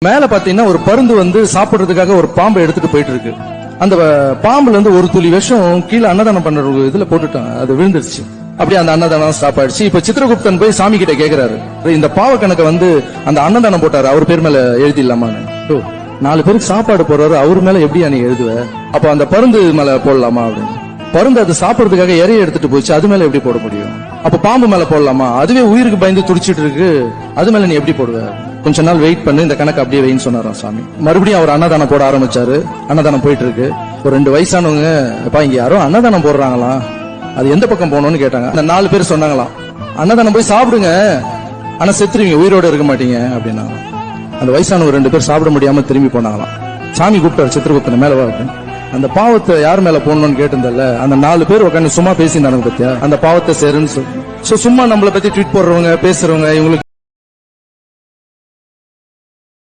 மேல பாத்தீங்கன்னா ஒரு பருந்து வந்து சாப்பிடுறதுக்காக ஒரு பாம்பை எடுத்துட்டு போயிட்டு இருக்கு. அந்த பாம்புல இருந்து ஒரு துளி விஷம் கீழே அன்னதானம் பண்ற இதுல போட்டுட்டாங்க, அது விழுந்துருச்சு. அப்படியே அந்த அன்னதானம் ஸ்டாப் ஆயிடுச்சு. இப்ப சித்திரகுப்தன் போய் சாமி கிட்ட கேக்குறாரு, இந்த பாவ கணக்க வந்து அந்த அன்னதானம் போட்டாரு அவர் பேர் மேல எழுதிடலாமான்னு. 4 பேருக்கு சாப்பாடு போடுறாரு, அவர் மேல எப்படியா நீ எழுதுவ? அப்ப அந்த பருந்து மேல போடலாமா அப்படின்னு. பருந்து அது சாப்பிடுறதுக்காக இறைய எடுத்துட்டு போச்சு, அது மேல எப்படி போட முடியும்? அப்ப பாம்பு மேல போடலாமா? அதுவே உயிருக்கு பயந்து துடிச்சிட்டு இருக்கு, அது மேல நீ எப்படி போடுவ? கொஞ்ச நாள் வெயிட் பண்ணு, இந்த கணக்கு அப்படியே வெயின்னு சொன்னாராம் சாமி. மறுபடியும் அவர் அன்னதானம் போட ஆரம்பிச்சாரு. அன்னதானம் போயிட்டு இருக்கு. ஒரு 2 வயசானவங்க, அப்பா இங்க யாரோ அன்னதானம் போடுறாங்களா, அது எந்த பக்கம் போகணும்னு கேட்டாங்க. அந்த 4 பேர் சொன்னாங்களாம், அன்னதானம் போய் சாப்பிடுங்க, ஆனா செத்துருவீங்க, உயிரோட இருக்க மாட்டீங்க அப்படின்னா. அந்த வயசானவங்க 2 பேர் சாப்பிட முடியாம திரும்பி போனாங்களாம். சாமி கூப்பிட்டாரு சித்திரகுப்தனை, மேல வா. அந்த பாவத்தை யார் மேல போடணும்னு கேட்டிருந்தல, அந்த 4 பேர் உட்காந்து சும்மா பேசியிருந்தாங்க பத்தியா, அந்த பாவத்தை சேருன்னு சொல்லி. சும்மா நம்மளை பத்தி ட்வீட் போடுறவங்க பேசுறவங்க இவங்களுக்கு